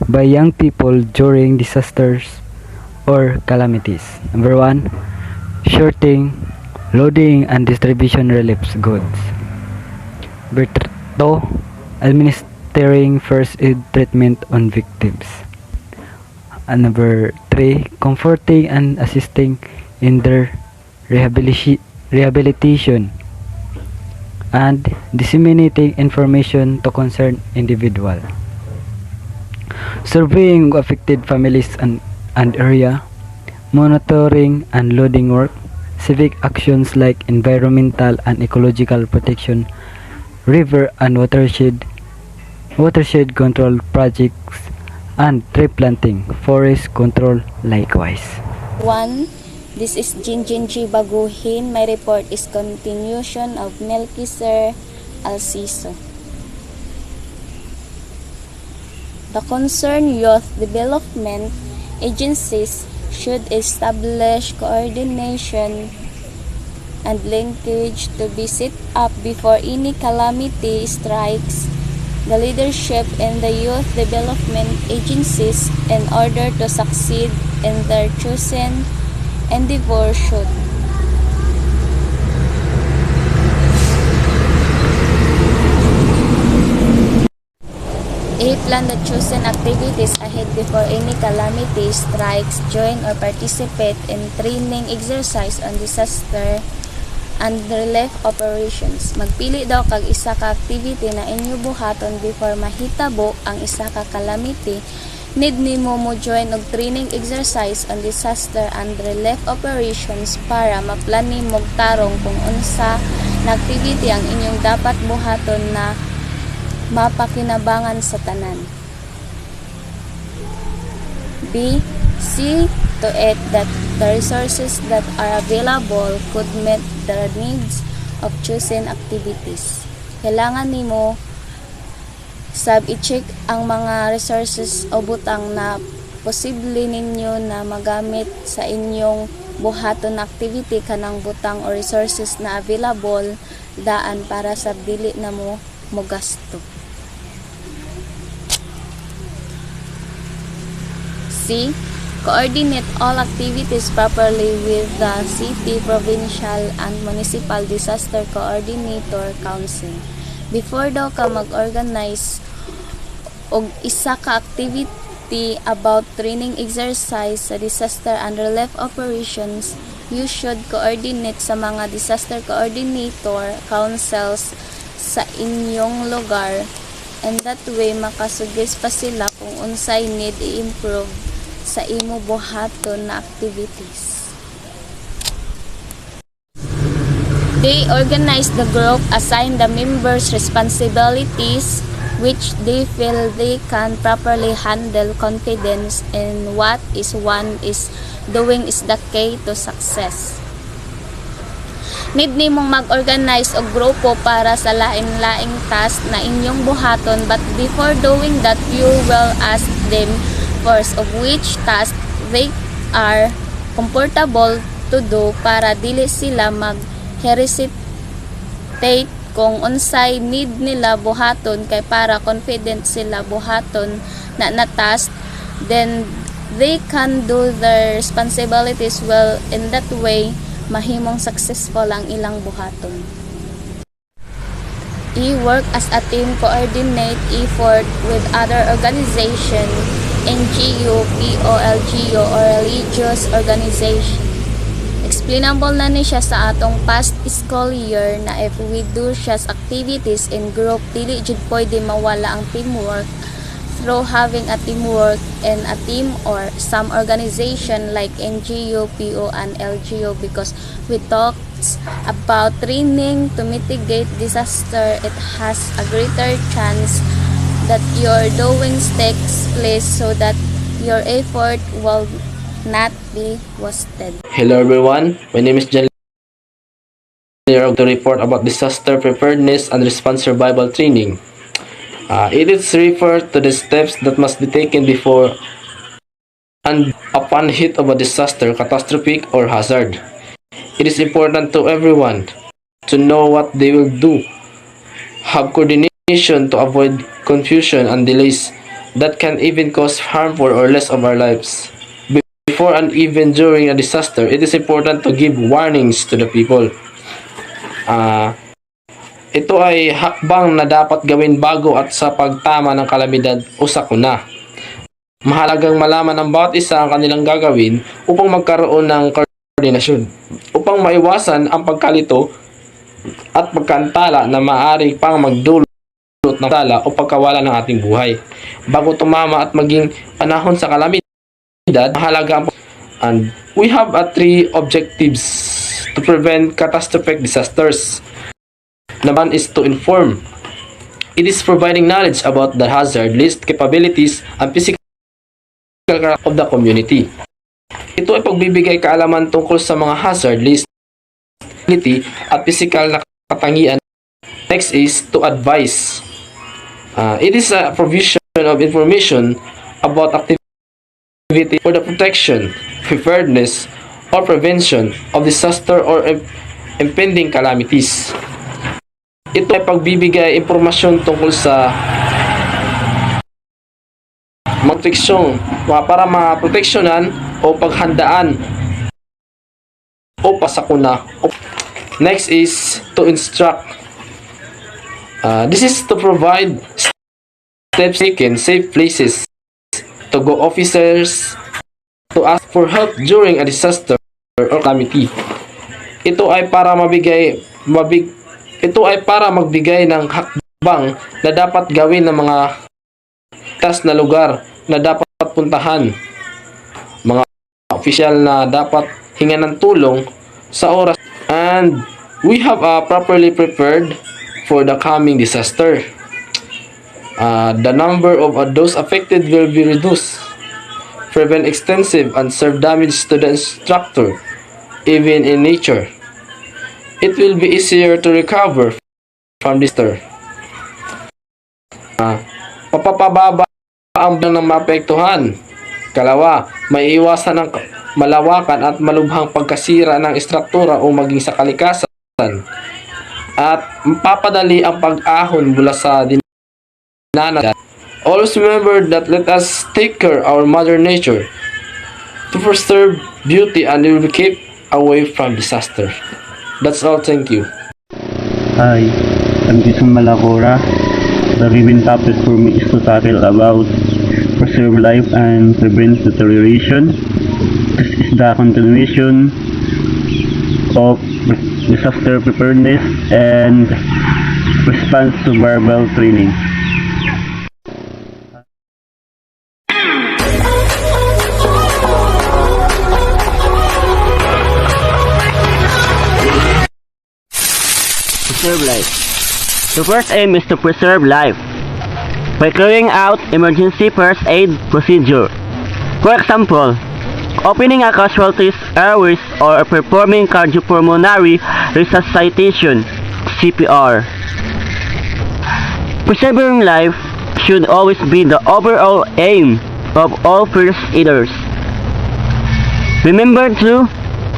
by young people during disasters or calamities. Number 1, sorting, loading and distribution relief goods. Number 2, administering first aid treatment on victims. And number 3, comforting and assisting in their rehabilitation and disseminating information to concerned individual. Surveying affected families and area, monitoring and loading work, civic actions like environmental and ecological protection, river and watershed control projects, and tree planting, forest control likewise. 1. This is Jinjin G. Baguhin. My report is continuation of Melkiser Alciso. The concerned youth development agencies should establish coordination and linkage to be set up before any calamity strikes the leadership in the youth development agencies in order to succeed in their chosen endeavor should A. Plan the chosen activities ahead before any calamity strikes. Join or participate in training exercise on disaster and relief operations. Magpili daw kag isa ka activity na inyo buhaton before mahitabo ang isa ka calamity. Need nimo mo join og training exercise on disaster and relief operations para maplani mo tarong kung unsa na activity ang inyong dapat buhaton na mapakinabangan sa tanan. B. See to it that the resources that are available could meet the needs of chosen activities. Kailangan nimo sab i-check ang mga resources o butang na posible ninyo na magamit sa inyong buhaton activity kanang butang o resources na available daan para sa dili na mo gasto. C. Coordinate all activities properly with the city, provincial, and municipal disaster coordinator council. Before daw ka mag-organize og isa ka activity about training exercise sa disaster and relief operations, you should coordinate sa mga disaster coordinator councils sa inyong lugar, and that way makasuggest pa sila kung unsay need i-improve sa imo buhaton na activities. They organize the group, assign the members responsibilities which they feel they can properly handle, confidence in what is one is doing is the key to success. Need nimong mag-organize og grupo para sa lain-laing task na inyong buhaton, but before doing that, you will ask them first of which task they are comfortable to do para dili sila mag-hesitate kung unsay need nila buhaton, kay para confident sila buhaton na task, then they can do their responsibilities well. In that way, mahimong successful ang ilang buhaton. E-work as a team, coordinate effort with other organization, NGO, POLGO, or religious organization. Explainable na ni siya sa atong past school year na if we do siya activities in group, dili jud pwede mawala ang teamwork. through having a teamwork and a team or some organization like NGO, PO, and LGO, because we talked about training to mitigate disaster. It has a greater chance that your doing takes place so that your effort will not be wasted. Hello everyone, my name is Jan to report about disaster preparedness and response survival training. It is referred to the steps that must be taken before and upon hit of a disaster, catastrophic or hazard. It is important to everyone to know what they will do, have coordination to avoid confusion and delays that can even cause harmful or less of our lives. Before and even during a disaster, it is important to give warnings to the people. Ito ay hakbang na dapat gawin bago at sa pagtama ng kalamidad o sakuna. Mahalagang malaman ng bawat isa ang kanilang gagawin upang magkaroon ng koordinasyon, upang maiwasan ang pagkalito at pagkantala na maaari pang magdulot ng tala o pagkawala ng ating buhay. Bago tumama at maging panahon sa kalamidad, mahalaga and we have three objectives to prevent catastrophic disasters. Number one is to inform. It is providing knowledge about the hazard list, capabilities, and physical of the community. Ito ay pagbibigay kaalaman tungkol sa mga hazard list, at physical na katangian. Next is to advise. It is a provision of information about activity for the protection, preparedness, or prevention of disaster or impending calamities. Ito ay pagbibigay impormasyon tungkol sa proteksyon para maproteksyonan o paghandaan o pasakuna. Next is to instruct. This is to provide steps taken, safe places to go officers to ask for help during a disaster or calamity. Ito ay para magbigay ng hakbang na dapat gawin ng mga tas na lugar na dapat puntahan, mga opisyal na dapat hingan ng tulong sa oras, and we have properly prepared for the coming disaster. The number of those affected will be reduced, prevent extensive and serve damage to the structure, even in nature. It will be easier to recover from disaster. Papapababa ang ng maapektuhan. Kalawa, may iwasan ng malawakan at malubhang pagkasira ng estruktura o maging sa kalikasan. At mapapadali ang pag-ahon mula sa dinanan. Always remember that let us take care of our mother nature to preserve beauty and we will keep away from disaster. That's all. Thank you. Hi, I'm Jason Malacora. The given topic for me is to tackle about preserve life and prevent deterioration. This is the continuation of disaster preparedness and response survival training. Preserve life. The first aim is to preserve life by carrying out emergency first aid procedure. For example, opening a casualty's airways or performing cardiopulmonary resuscitation (CPR). Preserving life should always be the overall aim of all first aiders. Remember too,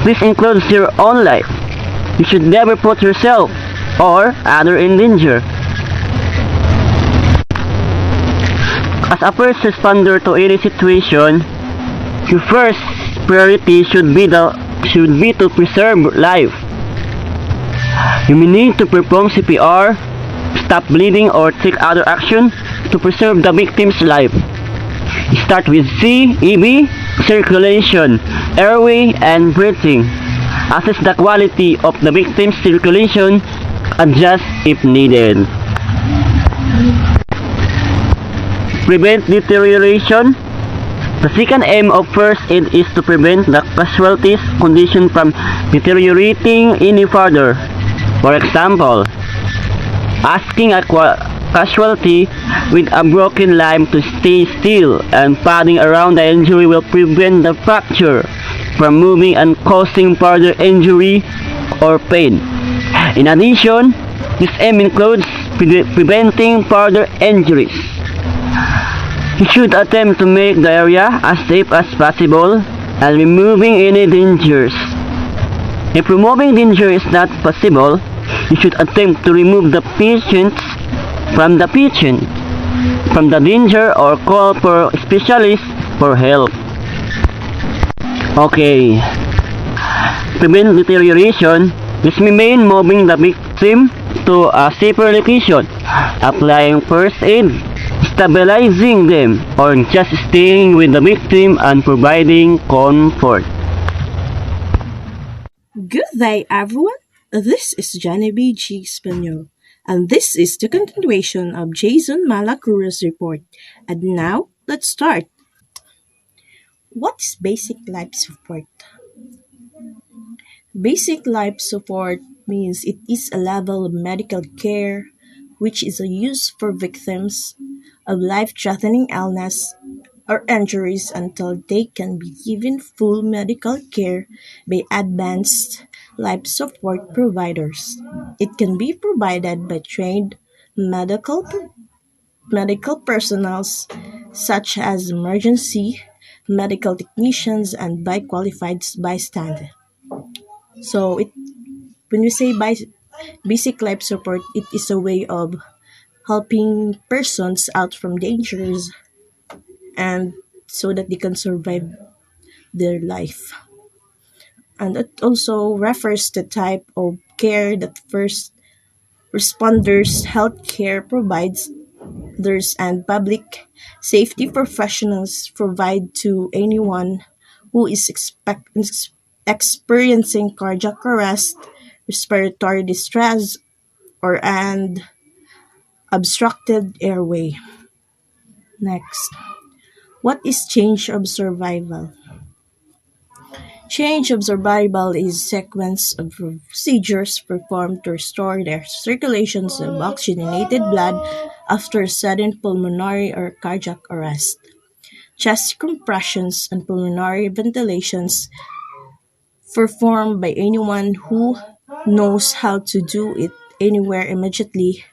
this includes your own life. You should never put yourself or other in danger. As a first responder to any situation, your first priority should be to preserve life. You may need to perform CPR, stop bleeding, or take other action to preserve the victim's life. Start with CEB, circulation, airway, and breathing. Assess the quality of the victim's circulation, adjust if needed. prevent deterioration. The second aim of first aid is to prevent the casualty's condition from deteriorating any further. For example, asking a casualty with a broken limb to stay still and padding around the injury will prevent the fracture from moving and causing further injury or pain. In addition, this aim includes preventing further injuries. You should attempt to make the area as safe as possible and removing any dangers. If removing danger is not possible, you should attempt to remove the patient from the danger or call for specialists for help. Okay. Prevent deterioration. This may mean moving the victim to a safer location, applying first aid, stabilizing them, or just staying with the victim and providing comfort. Good day, everyone. This is Genevieve G. Spaniel, and this is the continuation of Jason Malacura's report. And now, let's start. What is basic life support? Basic life support means it is a level of medical care which is used for victims of life-threatening illness or injuries until they can be given full medical care by advanced life support providers. It can be provided by trained medical personnel such as emergency medical technicians and by qualified bystanders. So when we say basic life support, it is a way of helping persons out from dangers and so that they can survive their life. And it also refers to the type of care that first responders, healthcare providers, and public safety professionals provide to anyone who is experiencing cardiac arrest, respiratory distress, or an obstructed airway. Next, what is change of survival? Change of survival is a sequence of procedures performed to restore the circulation of oxygenated blood after sudden pulmonary or cardiac arrest. Chest compressions and pulmonary ventilations performed by anyone who knows how to do it anywhere immediately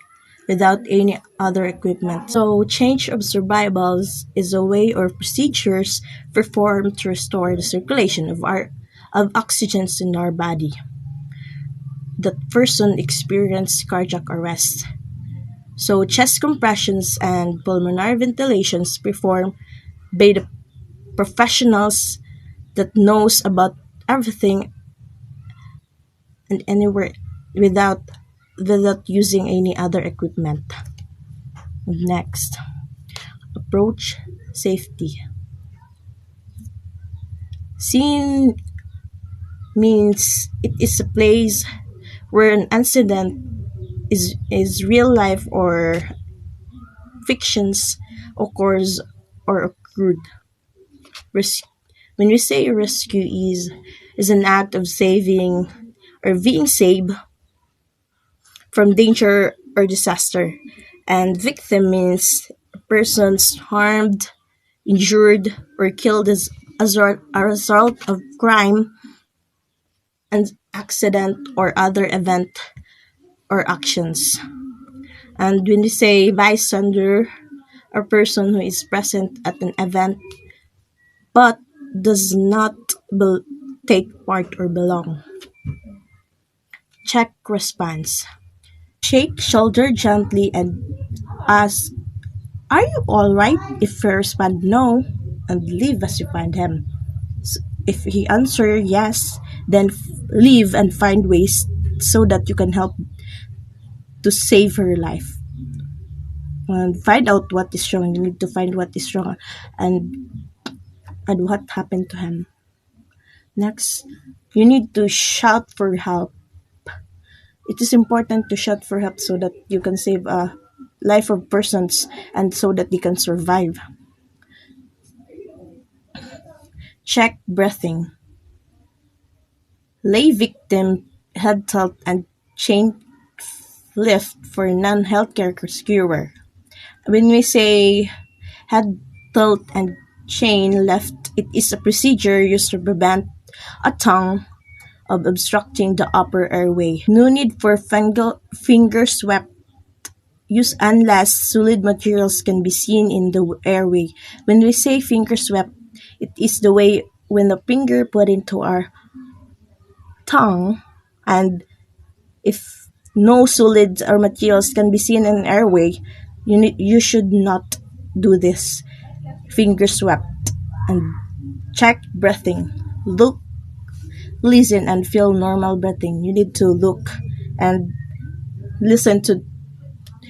without any other equipment. So change of survivals is a way or procedures performed to restore the circulation of oxygen in our body. The person experienced cardiac arrest. So chest compressions and pulmonary ventilations performed by the professionals that knows about everything and anywhere without using any other equipment. Next, approach safety. Scene means it is a place where an incident is real life or fictions occurs or occurred. When we say rescue is an act of saving or being saved from danger or disaster. And victim means persons harmed, injured, or killed as a result of crime, an accident, or other event or actions. And when we say bystander, a person who is present at an event but does not take part or belong. Check response. Shake shoulder gently and ask, "Are you alright?" If he respond no, and leave as you find him. If he answer yes, then leave and find ways so that you can help to save her life. And find out what is wrong. You need to find what is wrong and what happened to him. Next, you need to shout for help. It is important to shout for help so that you can save life of persons and so that they can survive. Check breathing. Lay victim head tilt and chain lift for non-healthcare rescuer. When we say head tilt and chain lift, it is a procedure used to prevent a tongue of obstructing the upper airway. No need for finger swept use unless solid materials can be seen in the airway. When we say finger swept, it is the way when the finger put into our tongue, and if no solids or materials can be seen in airway, you should not do this finger swept. And check breathing. Look, listen, and feel normal breathing. You need to look and listen to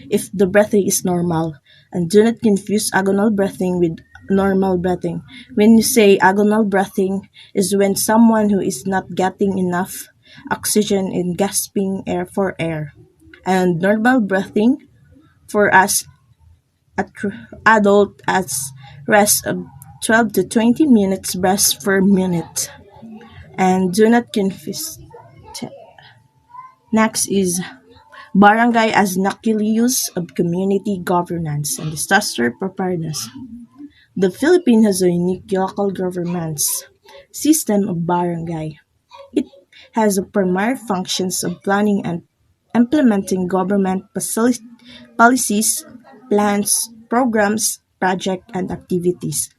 if the breathing is normal, and do not confuse agonal breathing with normal breathing. When you say agonal breathing is when someone who is not getting enough oxygen and gasping air for air, and normal breathing for us adult as rest of 12 to 20 minutes breaths per minute. And do not confuse. Next is barangay as nucleus of community governance and disaster preparedness. The Philippines has a unique local governance system of barangay. It has a primary functions of planning and implementing government policies, plans, programs, projects, and activities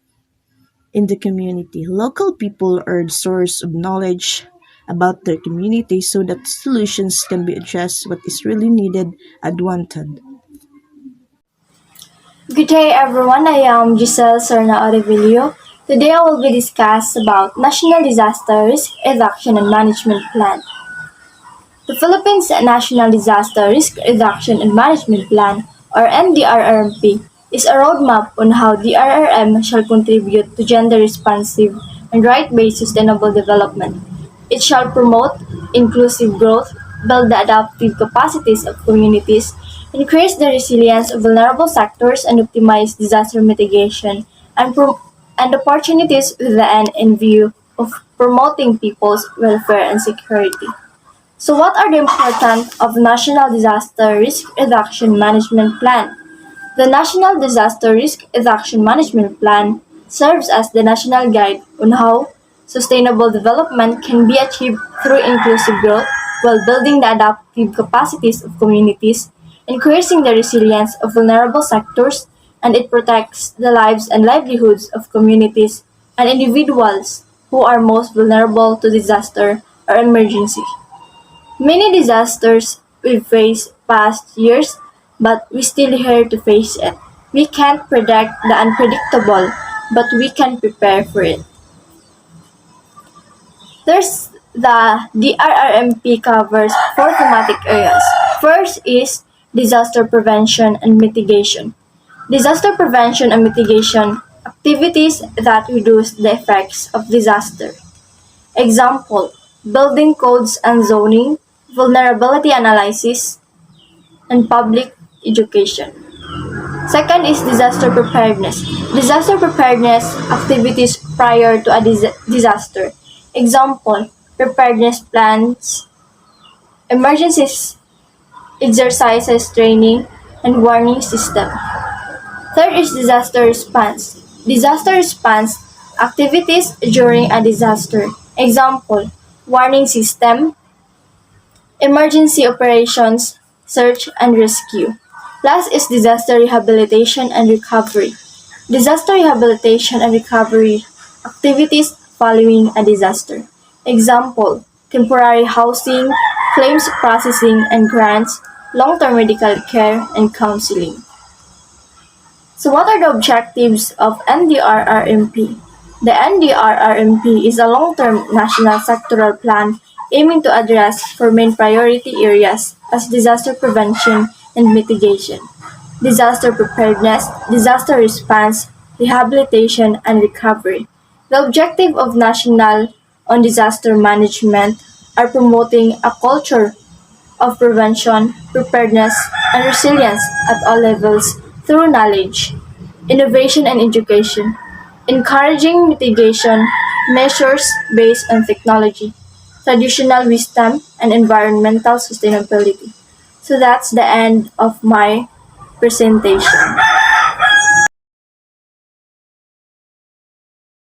in the community. Local people are the source of knowledge about their community so that solutions can be addressed what is really needed and wanted. Good day everyone, I am Giselle Serna Arevilio. Today I will be discuss about National Disaster Risk Reduction and Management Plan. The Philippines National Disaster Risk Reduction and Management Plan, or NDRRMP, is a roadmap on how DRRM shall contribute to gender-responsive and right-based sustainable development. It shall promote inclusive growth, build the adaptive capacities of communities, increase the resilience of vulnerable sectors, and optimize disaster mitigation and opportunities with the end in view of promoting people's welfare and security. So what are the importance of National Disaster Risk Reduction Management Plan? The National Disaster Risk Reduction Management Plan serves as the national guide on how sustainable development can be achieved through inclusive growth while building the adaptive capacities of communities, increasing the resilience of vulnerable sectors, and it protects the lives and livelihoods of communities and individuals who are most vulnerable to disaster or emergency. Many disasters we've faced past years, but we still here to face it. We can't predict the unpredictable, but we can prepare for it. There's the DRRMP covers four thematic areas. First is disaster prevention and mitigation. Disaster prevention and mitigation activities that reduce the effects of disaster. Example, building codes and zoning, vulnerability analysis, and public education. Second is disaster preparedness. Disaster preparedness activities prior to a disaster. Example, preparedness plans, emergencies, exercises training, and warning system. Third is disaster response. Disaster response activities during a disaster. Example, warning system, emergency operations, search and rescue. Last is disaster rehabilitation and recovery. Disaster rehabilitation and recovery activities following a disaster. Example, temporary housing, claims processing and grants, long-term medical care, and counseling. So what are the objectives of NDRRMP? The NDRRMP is a long-term national sectoral plan aiming to address four main priority areas as disaster prevention and mitigation, disaster preparedness, disaster response, rehabilitation, and recovery. The objective of National on Disaster Management are promoting a culture of prevention, preparedness, and resilience at all levels through knowledge, innovation, and education, encouraging mitigation measures based on technology, traditional wisdom, and environmental sustainability. So that's the end of my presentation.